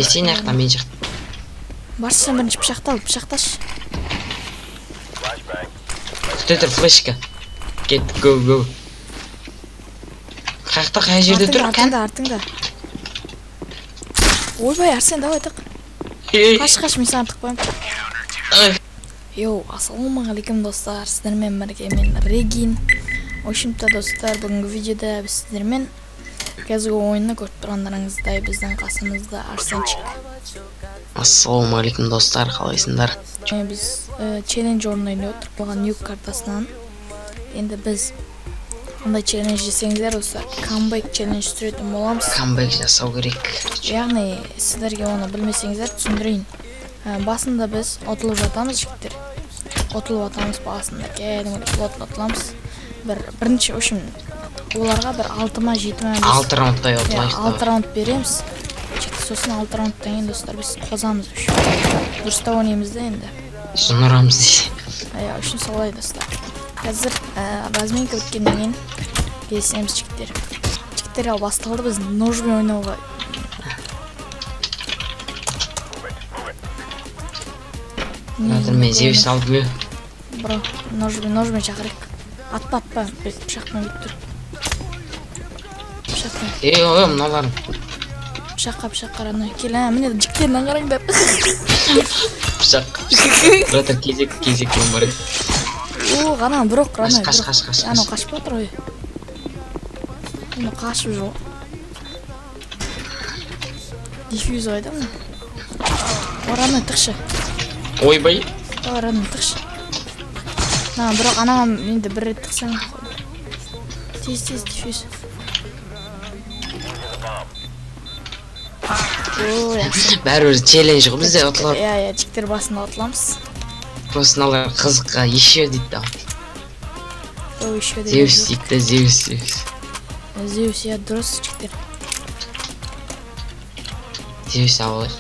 Сен жақтан мен жақтан. Барсаң бірінші пышақты алып пышақташ. Күте тұр флешка. Кет, go. Қай жерде тұр? Артыңда. Ойбай, Арсен, давай тық. Қаш, мен саған тықпайым. Йоу, ассалаумағалейкум достар, сіздермен бірге мен Регин. Общем-то, достар, бүгінгі видеода біз сіздермен қазіргі ойынны көріп тұрғандарыңыздай біздің қасымызда Арсенчик. Ассалаумағалейкум достар, қалайсыңдар? Біз челлендж орындайын өтіп болған нюк картасынан. Енді біз қандай челлендж жасаңыздар, осы камбэк челлендж түсіретін боламыз. Камбэк жасау керек. Яғни сіздерге оны білмесеңіздер түсіндірейін. Басында біз отылып жатамыз жігіттер. Отылып атамыз басында, кәдімгі отыламыз. Бірінші үшін оларға бір 6-ма 7-ма 6 раундтай отылайық. 6 раунд береміз. Сосын 6 раундтан кейін достар біз қозамыз үшін. Дұрыстау ойнаймыз да енді. Сұнырамыз дейді. Үшін солай достар. Қазір разминка біткеннен кейін келесеміз жігіттер. Жігіттер ал басталды біз ножбен ойнауға. Қазір мен Зевс алып ме? Бро, ножбен шақырайық. Атпа, пышақпен бүт тұр. Пышақпен. Мыналарым. Пышаққа раны. Кел, міне жігіттерінен қараңдар. Пышақ. Братар, кезек өмірі. Ғана бұрық раны. Қаш. Ано қашып отыр ой. Қашып жол. Диффьюз ойда мұны. Ораны тұқшы. Ойбай. Ораны тұқшы. Бірақ анаған енді бір рет тұқсаң. Тез диффьюз. Бәрі челлендж ғой бізде отылады. Жіктер басында отыламыз. Просто налар қызыққа еще дейді. Еще дейді. Зевс дейді, Зевс. Зевс, дұрыс жіктер. Зевс алып.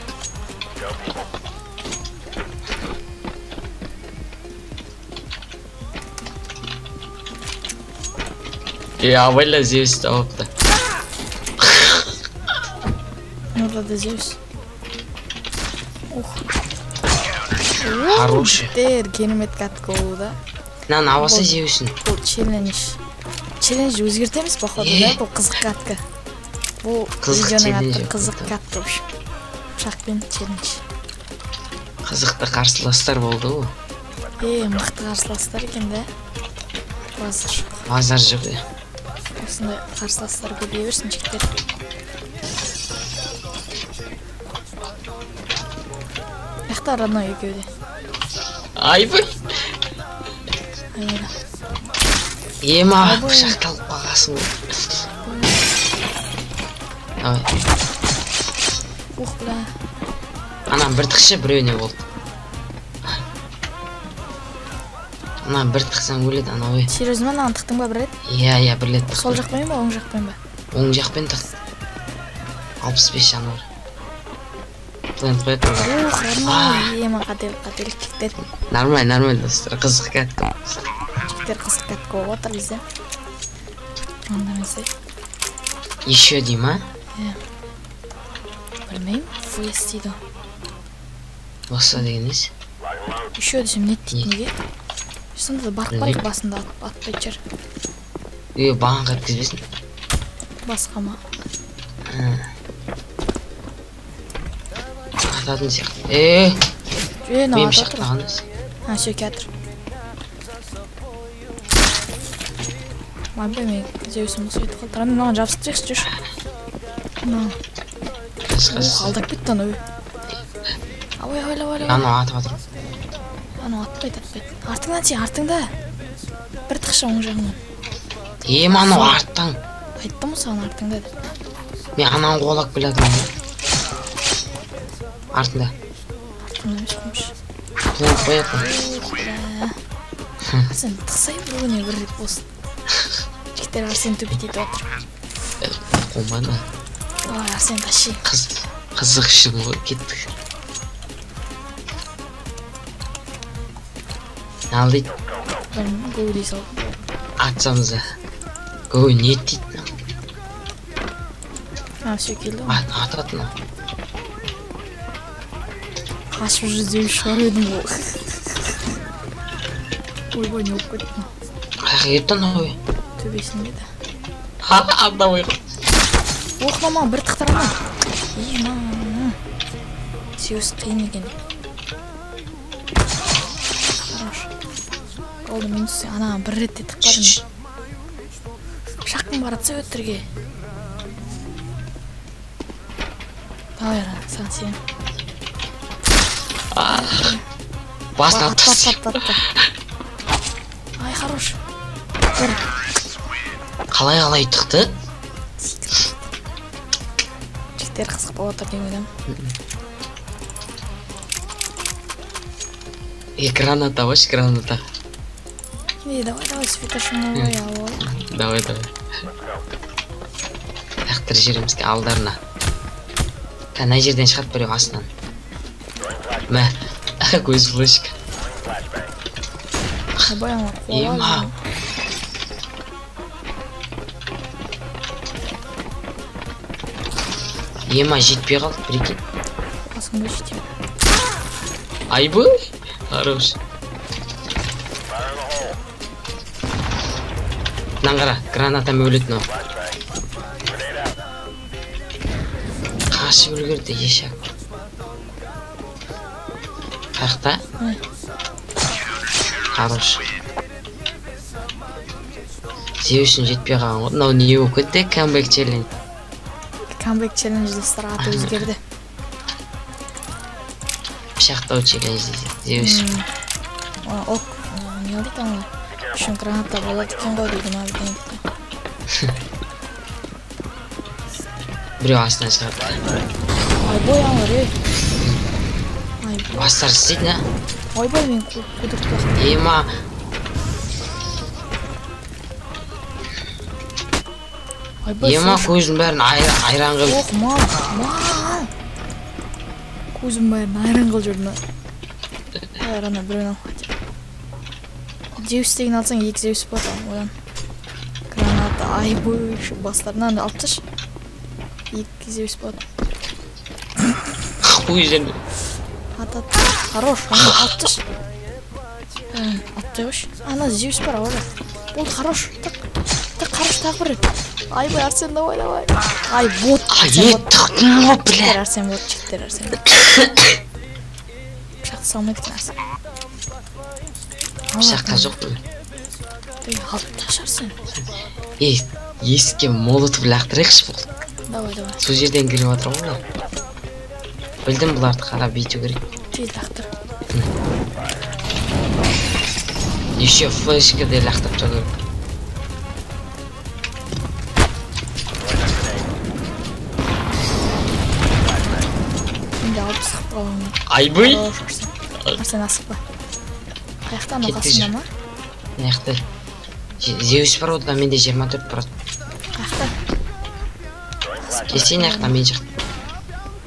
Абайла Зевс тауыпты. Нұрда да Зевс. Хороший. Керемет катка ол да. Аваса Зевсін. Бұл челлендж. Челлендж өзгертеміз походу да, бұл қызық катка. Бұл видеоның аты қызық катка. Пышақпен челлендж. Қызықты қарсыластар болды ғой. Мықты қарсыластар екен да. Базар жоқ. Осындай қарсыластар көбейе берсін жігіттер. Яқта родной екеуде. Айбай. Ема, пышақталып бағасың ғой. Бля. Анам бір тықшы біреуіне болды. Анам бір тықсаң өледі, ана ой. Серьезно, анаған тықтың ба бір рет? Иә, бір рет тықтың. Сол жақпен ба, оң жақпен ба? Оң жақпен тық. 65 жануар. Плент қояды ғой. Родной, ема қателік жіктер. Нормально, достар, қызық кәткі. Жіктер қызық кәткі болып отыр бізде. Ондарыңыздай. Еще дей ма? Білмейм, фуэс дейді. Боса деген ес? Еще десем нет дейді неге? Сонда да барып басында атпайды жер. Бағанға өткізбесін? Басқа ма? Ататын сияқты. Мен шақтаған ес. Сөй кәтір. Мабе мен Зевсім осы өйтіп қалды. Раны маған жабысып жекші жүрші. Алдап кетті аны өй. Ой. Аны атып атыр. Аны атпайды. Артыңдан сен, артыңда. Бір тықшы оң жағынан. Аны арттан. Айттым саған артыңда. Мен анан қолап келатым. Артында. Артыңда емес қоймыш. Плент қоятын. Арсен тықсай бір өне бір рет болсын. Жіктер Арсен төпетейді отыр. Қомана. Арсен таши. Қызық үшін ғой кеттік. Ал дейді. Гоу дей сал. Атсамызда. Гоу не дейді. Все келді ғой. Ататын. Қашып жүздеу шығар едім ғой. Ойбай, не болып кетті? Қайқа кеттің ой? Төбесінде де. Давай. Оқылама, бір тықтырама. Сеуіс қиын екен. Хорош. Олды мен түссе, ана бір ретте тықпадым. Пышақпен баратса өтірге. Давай, сан сен. Басын атты. Ай, хорош. Қалай тықты? Жіктер қызық болып отыр дейм ойдам. Граната, вош граната. Давай, светошумовой алып. Давай. Тақтыр жерімізге алдарына. Кәна жерден шығарып біреу астынан. Мә, көз флешка. Ема. Ема жетпей қалды, прикинь. Басыңды жетем. Айбы? Хорош. Наңғара, гранатам өлетін о. Қашып үлгерді, ешак. Қақта? Хорош. Зеусін жетпей қалған ғой. Мынау не болып кетті? Камбэк челлендж. Камбэк челленджді аты өзгерді. Пышақтау челлендж дейді. Зеус. Ок, не олды таңғы? Үшін граната болады екен ғой дейді ма білген етті. Біреу астынан шығарды. Айбой аңыр, Бастар істейді, не? Ойбай, мен құдырып бақтым. Ема. Ема көзін бәрін айран қыл. Оқ, мал. Көзін бәрін айран қыл жүрді. Айрана біреуін алып. Зеус деген алсаң, 2 Зеус болады одан. Граната, айбой, бастарынан алып таш. 2 Зеус болады. Қой жерді. Атат. Хорош, алып таш. Аттай қош. Ана Зеус бар, ауырда. Болды, хорош. Так, хорош, тағы бір рет. Айбай, Арсен, давай. Ай, бот. Тұқтың ғой, біле. Арсен бот, жеттер Арсен. Пышақты салмайды кен Арсен. Пышақта жоқ бұл. Алып таш Арсен. Есікке молотов лақтырайықшы бұл. Давай. Сол жерден кіріп отыр ғой. Білдім бұларды қарап бүйту керек. Тез лақтыр. Еще флешка де лақтырып тұрды. Айбый! Арсен асықпа. Қаяқтан оқасында ма? Қаяқты. Зеус бар одан менде 24 бар. Қаяқта? Кесейін аяқтан мен жақтым.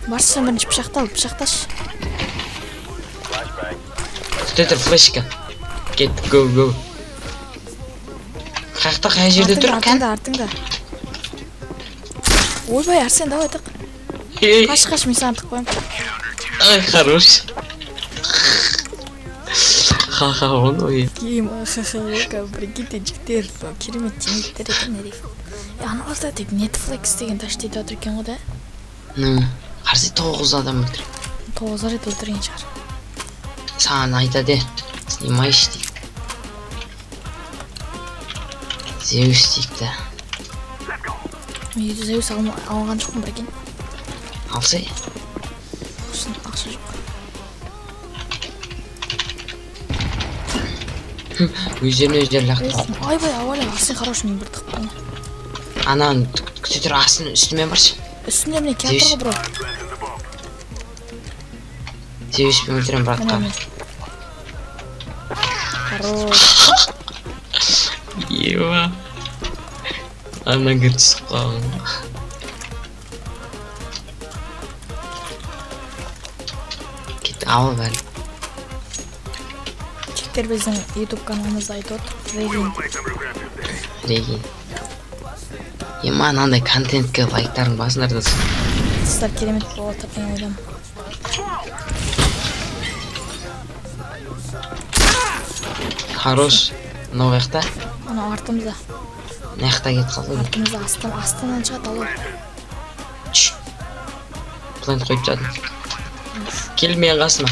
Барсың бірінші пышақты ал, пышақташ. Күте тұр флешка. Кет, go. Қаяқта қай жерде тұр? Артыңда. Ойбай, Арсен, давай тық. Қаш, мен саған тық қойым. Ай, хорош. Ха-ха, он ой. Ха-ха, прикиньте, жіктер. Керемет теңеттер екен, ерек. Анауызда тек Netflix деген таш дейді отыр екен ғой да? Қарсы 9 адам өлтір. 9 рет өлтірген шығар. Саған айтады, снимайш дейді. Зеус дейді. Мен Зеус алған жоқпын, прикинь. Алсай. Ақша жоқ. Өздерін лақтыр. Айбай, ауаля, Арсен хорош, мен бір тықпын. Анан күте тұр астын үстімен баршы. Үстінде міне кеатыр ғой, бро. Зеуспен өлтірем, братқа. Хорош. Ева. Анан кір түсіп қалған. Кет, ауы бәрі. Чектер біздің YouTube каналымызда айтып отыр. Регин. Ема анандай контентке лайктарын басыңдар да. Сіздер керемет болып отыр деген ойдамын. Хорош. Мынау жақта? Ана артымызда. Мына жақта кетіп қалды. Артымызда астанан шығады алып. Плент қойып жатыр. Кел мен қасыма.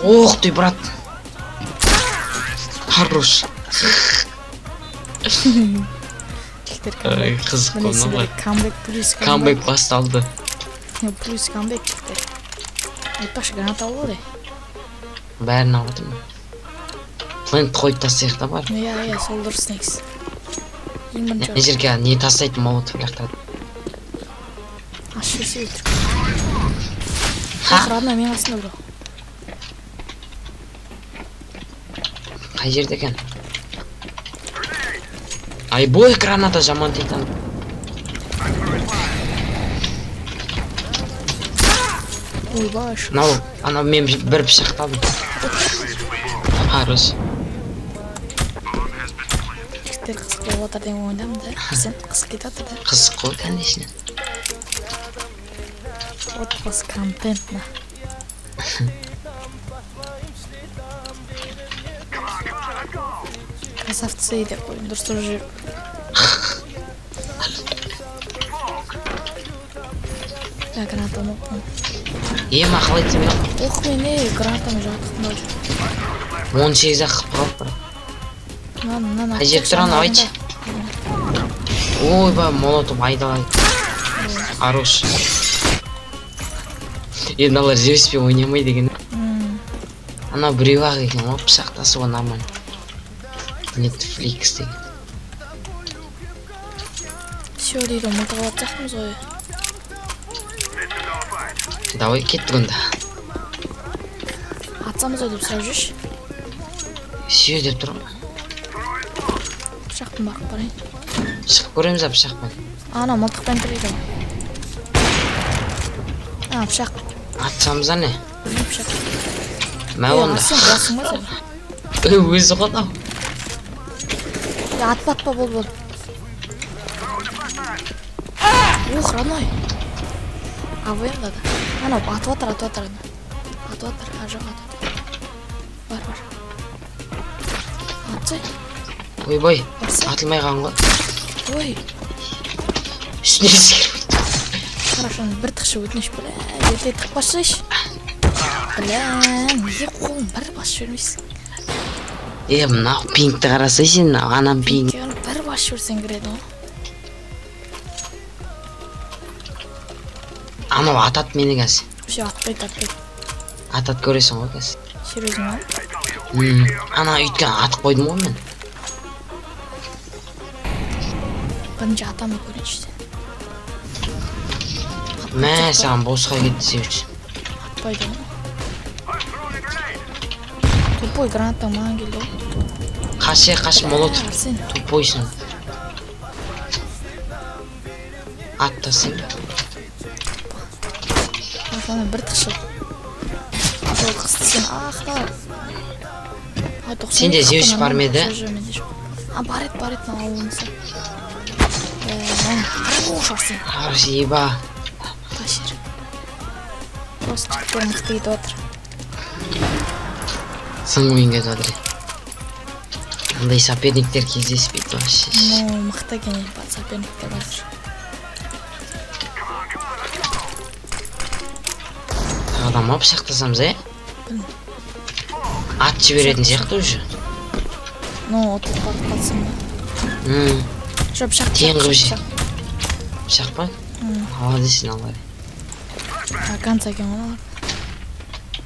Ох ты, брат. Хорош. Қызық қой ғой. Камбэк басталды. Плюс камбэк жігіттер. Айтпақшы граната алып ой. Бәрін алып отырмын. Плент қойып тастайық та бар. Иә, сол дұрыс негізі. Мына жерге не тастайтын молотов лақтады. Аш жесе өтір. Қыраны мен қасында бро. Қай жерде екен? Айбой, граната жаман титан. Ойбай. Анау мен бір пышақтадым. Хорош. Жігіттер қызық болып отыр деген ойдамын да. Сен қызық кетіп отыр да. Қызық қой, конечно. Отпуск контентно. Красавцы деп қойдым, дұрыс жүр. Я гранатаны оқымын. Қалай тиме? Ох мен гранатаны жақтықтың өлі. 18-ақ қалып бар. Қай жеп тұраны айтшы. Ойбай, молотов айдалай. Хорош. Енді алар жебіспен ойнамай деген. Ана біреу ақ екен, ол пышақтасуға нормально. Netflix деген. Все дейді, мұлтығалап жақтымыз ғой. Давай кеттік онда. Атсамыз ғой деп сұрап жүрші. Сүйе деп тұрмын. Пышақтың барып барайын. Шығып көреміз а пышақпен. Ана мылтықпен тұрейді. Пышақ. Атсамыз не? Пышақ. Мә онда. Сен қуасың ба сен? Өзі қонау. Атпа бол. Ух, родной. Авоем да. Ана атып отыр. Атып отыр, жоқ атып. Бар. Атсай. Ойбай, атылмай қалған ғой. Ой. Үстіне секіріп. Хорошо, бір тықшы өтініш бля. Ерте тық басшайш. Бля, неге қолың бір басшы өрмейсің? Мынау пингті қарасай сен, анам пинг. Бір басшы өрсен кіреді ғой. Анау атат мені кәсі. Все, атпайды. Атат көресің ғой кәсі. Серьезно ма? Ана үйткен атып қойдым ғой мен. Бірінші атамы көрейінші сен. Мә, саған босқа кетті сеуіші. Атпайды ғой. Тупой граната маған келді ғой. Қаш молотов. Тупойсың. Аттасың. Ана бір тықшы. Ол қысты сен ақтар. Сенде зеуіш бар ма еді? Бар еді ауылынса. Хорош, еба. Пашер. Просто жігіттер мықты кетіп отыр. Сын ойын кетіп отыр. Андай соперниктер кездеспейді вообще. Мықты екен соперниктер отыр. Адам ма пышақтасамыз, Ат жіберетін сияқты уже. Отып қалсың ба? Жоқ, пышақ. Пышақ па? Молодецін алар. Ганца екен олар.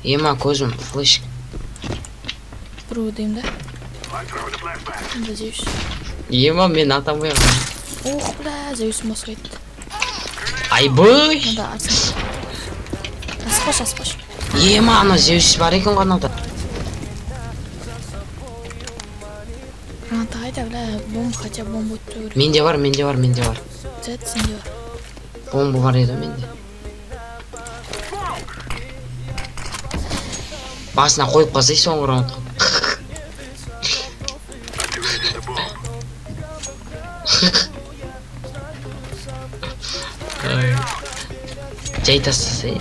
Ема көзім, флешк. Бір өдейм да. Зеус. Ема мен атамай қалам. Ох, бля, Зеусім босқа етті. Айбой! Аспаш. Ема, ана Зеус бар екен ғанада. Граната қайда, бля, бомба, хотя бомба өтті өрі. Менде бар. Зет, сенде бар. Бомба бар еді менде. Басына қойып қалсай соңғы раундқа. Жай тастасай.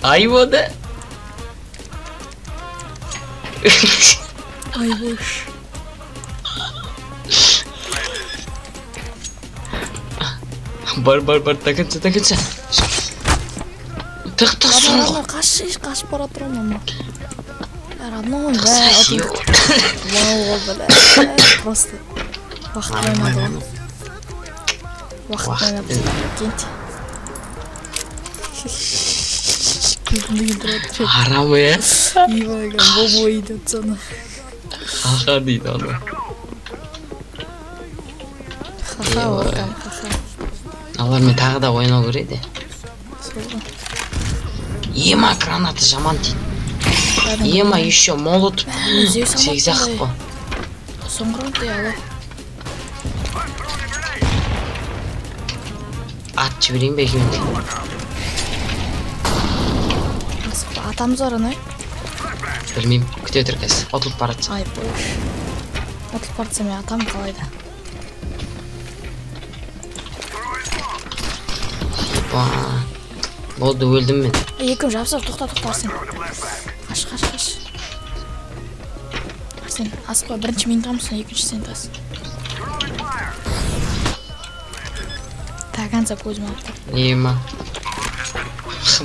Айбода. Айбош. Бар, тагынча. Тық соңғы. Қашып бара тұрмын. Родной, да. Красиво. Вау, бля. Просто вақыт ойнады. Вақыт ойнады. Кент. Көзімдегі тұрады. Арам я. Ебайға, бобой дейді соны. Хаха дейді оны. Хаха, оркам, хаха. Алармен тағы да ойнау көреді. Ема граната жаман дейді. Ема еще молот. Сегіз ақып қо. Соңғырын дей алы. Ат жіберейін бе екеуінде. Атамыз бар ана? Білмеймін, күте тұр қазір. Отылып баратса. Ай, бош. Отылып баратса мен атам қалайды. Болды, өлдім мен. Екім жапса, тоқта Арсен. Қаш. Арсен, асып қой, бірінші мен тамысың, екінші сен тас. Тағанса көзім алыпты. Ема.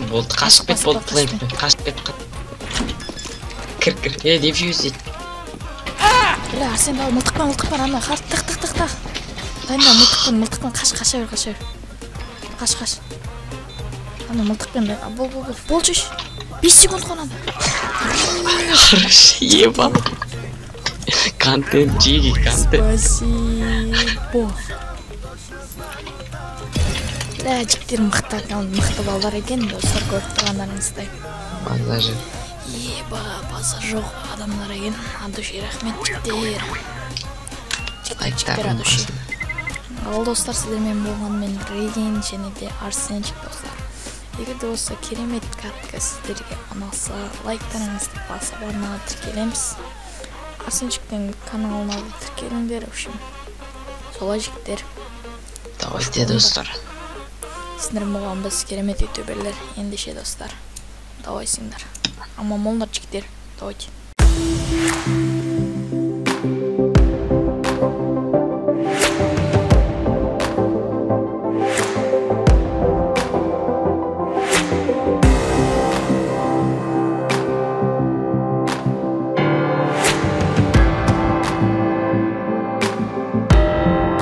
Болды, қашып кет болды, қашып кет. Кір. Дефьюз дейді. Бля, Арсен, дау, мылтықпен, ана, тық. Дайында, мылтықпен, қаша бер. Қаш. Ана, мылтықпен, бол жеш. 5 секунд қонады. Хорошо, еба. Контент, жиги, контент. Спасибо. Бля, жіктер мықты балдар екен, достар көріп тұрғандарыңыздай. Даже. Еба, базар жоқ адамдар екен. Адуши, рахмет, жіктер. Жіктер, Адуши. Ал достар, сіздермен болғанмен Рейден және де Арсенчик достар. Егер де болса керемет катка сіздерге ұнаса, лайктарыңызды басып арнаға тіркелеміз. Арсенчиктің каналына тіркеліңдер, солай жіктер. Давайте, достар. Сіздермен болған біз керемет ютуберлер, ендеше достар. Давайсыңдар. Аман болыңдар жіктер. Давайте.